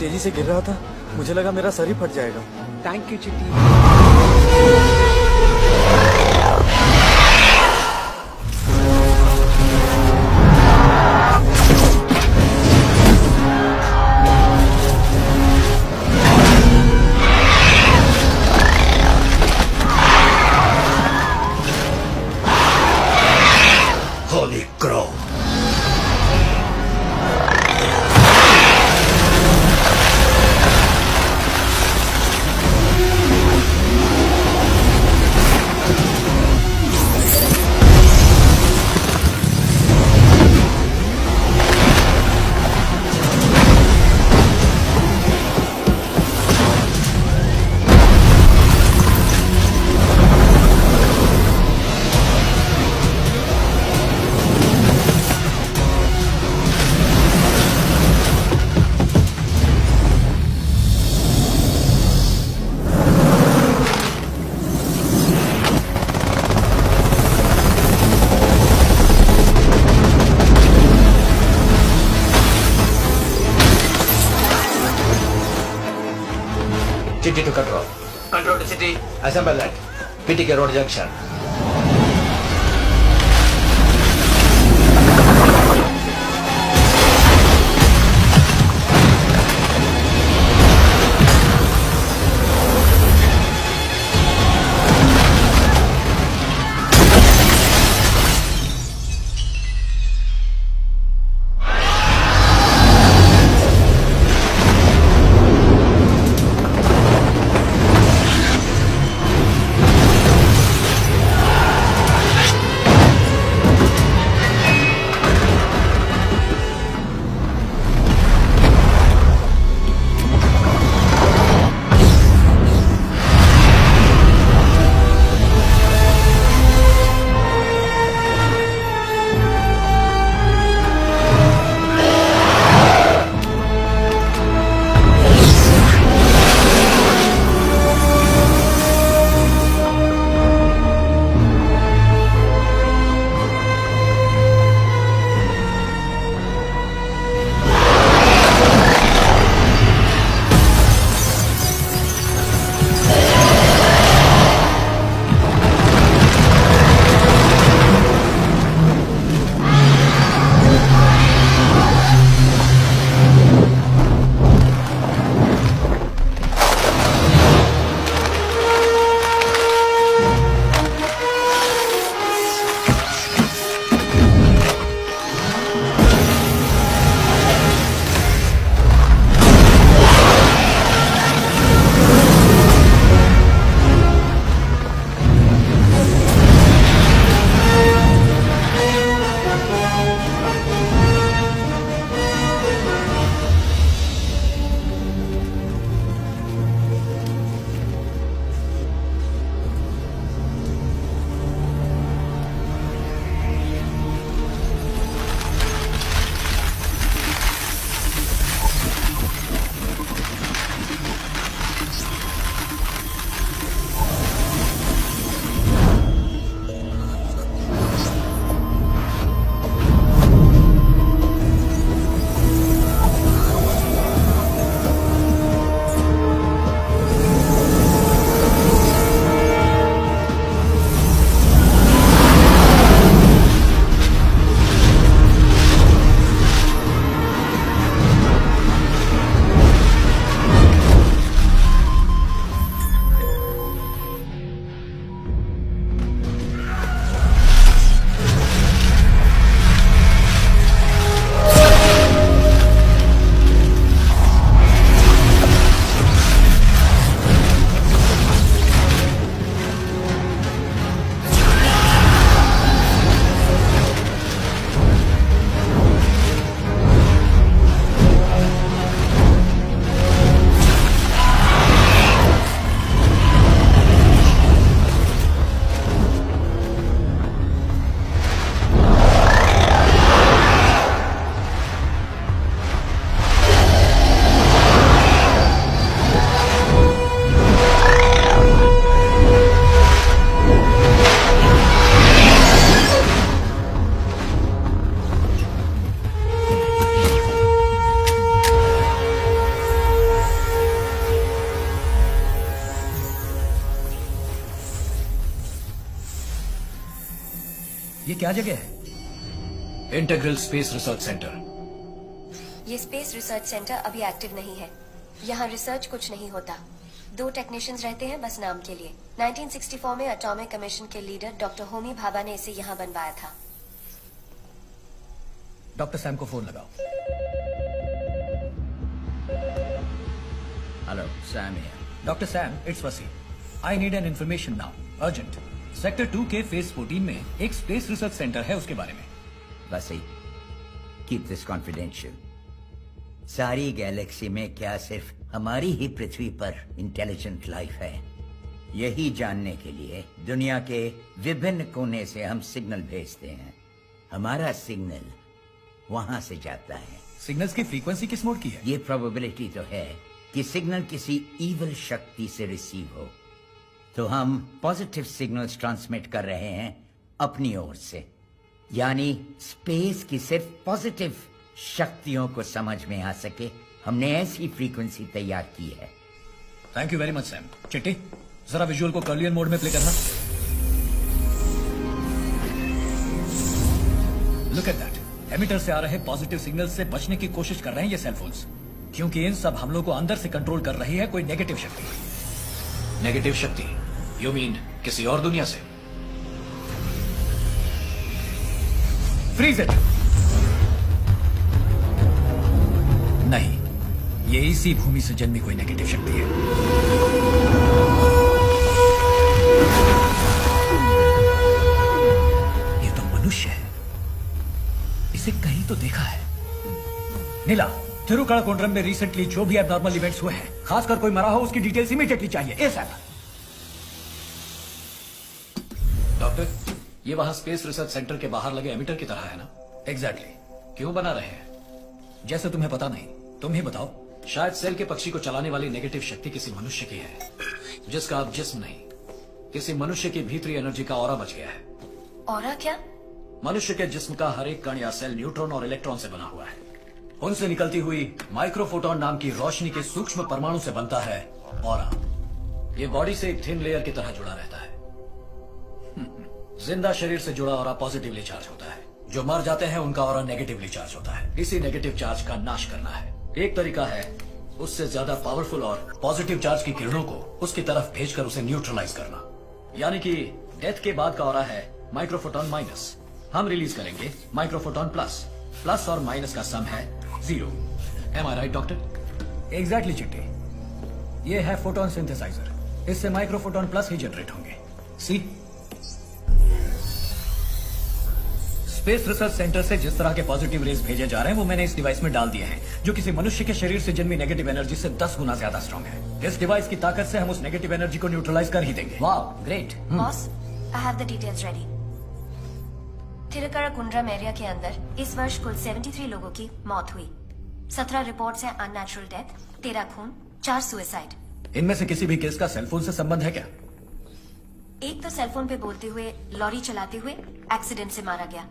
तेजी से गिर रहा था, मुझे लगा मेरा सर ही फट जाएगा। थैंक यू चिट्टी। Holy Crow. City to control. Control to city. Assemble at PTK Road Junction. ये क्या जगह है? Integral space research centre. ये स्पेस रिसर्च सेंटर अभी एक्टिव नहीं है। यहाँ रिसर्च कुछ नहीं होता। 2 टेक्नीशियंस रहते हैं बस नाम के लिए। 1964 में एटॉमिक कमीशन के लीडर डॉक्टर होमी भाभा ने इसे यहाँ बनवाया था। डॉक्टर सैम को फोन लगाओ। Hello Sam here. Doctor Sam, it's Wasi. I need an information now, urgent. Sector 2 के फेज 14 में एक स्पेस रिसर्च सेंटर है, उसके बारे में। वसी, कीप दिस कॉन्फिडेंशियल। सारी गैलेक्सी में क्या सिर्फ हमारी ही पृथ्वी पर इंटेलिजेंट लाइफ है? यही जानने के लिए दुनिया के विभिन्न कोने से हम सिग्नल भेजते हैं। हमारा सिग्नल वहां से जाता है। सिग्नल्स की फ्रीक्वेंसी किस मोड की है? ये प्रोबेबिलिटी तो है कि सिग्नल किसी इविल शक्ति से रिसीव हो, तो हम पॉजिटिव सिग्नल्स ट्रांसमिट कर रहे हैं अपनी ओर से। यानी स्पेस की सिर्फ पॉजिटिव शक्तियों को समझ में आ सके, हमने ऐसी फ्रीक्वेंसी तैयार की है। Thank you very much Sam. चिट्टी, जरा विजुअल को कर्लियन मोड में प्ले करना। Look at that. एमिटर से आ रहे पॉजिटिव सिग्नल से बचने की कोशिश कर रहे हैं ये सेलफोन्स, क्योंकि इन सब हमलों को अंदर से कंट्रोल कर रही है कोई नेगेटिव शक्ति। नेगेटिव शक्ति? यू मीन किसी और दुनिया से? Freeze it. नहीं, ये इसी भूमि से जन्मी कोई नेगेटिव शक्ति है। ये तो मनुष्य है, इसे कहीं तो देखा है। नीला, थिरुकड़कुंड्रम में रिसेंटली जो भी एबनॉर्मल इवेंट्स हुए हैं, खासकर कोई मरा हो, उसकी डिटेल्स इमीडिएटली चाहिए, एसएप। डॉक्टर, ये वहां स्पेस रिसर्च सेंटर के बाहर लगे एमिटर की तरह है ना? एग्जैक्टली। क्यों बना रहे हैं? जैसे तुम्हें पता नहीं, तुम ही बताओ। शायद सेल के पक्षी को चलाने वाली नेगेटिव शक्ति किसी मनुष्य की है, जिसका अब जिस्म नहीं, किसी मनुष्य की भीतरी एनर्जी का ऑरा बच गया है। ऑरा क्या? मनुष्य के जिस्म का हर एक कण या सेल न्यूट्रॉन और इलेक्ट्रॉन से बना हुआ है। उनसे निकलती हुई माइक्रोफोटॉन नाम की रोशनी के सूक्ष्म परमाणु से बनता है ऑरा। ये बॉडी से एक थिन लेयर की तरह जुड़ा रहता है। जिंदा शरीर से जुड़ा ऑरा पॉजिटिवली चार्ज होता है, जो मर जाते हैं उनका ऑरा नेगेटिवली चार्ज होता है। इसी नेगेटिव चार्ज का नाश करना है। एक तरीका है उससे ज्यादा पावरफुल और पॉजिटिव चार्ज की किरणों को उसकी तरफ भेजकर उसे न्यूट्रलाइज करना। यानी कि डेथ के बाद का ऑरा है माइक्रोफोटॉन माइनस, हम रिलीज करेंगे माइक्रोफोटॉन प्लस। प्लस और माइनस का सम है 0। एम आई राइट डॉक्टर? एग्जैक्टली चिट्टी, ये है फोटोन सिंथेसाइजर। इससे माइक्रोफोटॉन प्लस ही जनरेट होंगे। सी, स्पेस रिसर्च सेंटर से जिस तरह के पॉजिटिव रेज भेजे जा रहे हैं वो मैंने इस डिवाइस में डाल दिए हैं, जो किसी मनुष्य के शरीर से जन्मी नेगेटिव एनर्जी से 10 गुना ज्यादा स्ट्रांग है। इस डिवाइस की ताकत से हम उस नेगेटिव एनर्जी को न्यूट्रलाइज कर ही देंगे। वाह, great. Boss, I have the details ready. Thirukadakundram area के अंदर इस वर्ष कुल 73 लोगों की मौत हुई। 17 रिपोर्ट्स हैं अननेचुरल डेथ, 13 खून, 4 सुसाइड। इनमें से किसी भी केस का सेलफोन से संबंध है क्या? एक तो सेलफोन पे बोलते हुए लॉरी चलाते हुए एक्सीडेंट से मारा गया।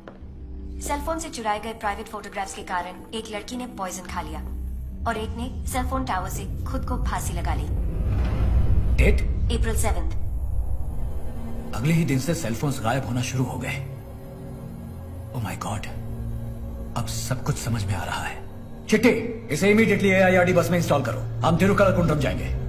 सेलफोन से चुराए गए प्राइवेट फोटोग्राफ्स के कारण एक लड़की ने पॉइजन खा लिया और एक ने सेलफोन टावर से खुद को फांसी लगा ली। डेट? अप्रैल 7। अगले ही दिन से सेलफोन्स गायब होना शुरू हो गए। ओह माय गॉड, अब सब कुछ समझ में आ रहा है। चिट्टी, इसे इमीडिएटली AIRD बस में इंस्टॉल करो। हम थिरुकड़कुंड्रम जाएंगे।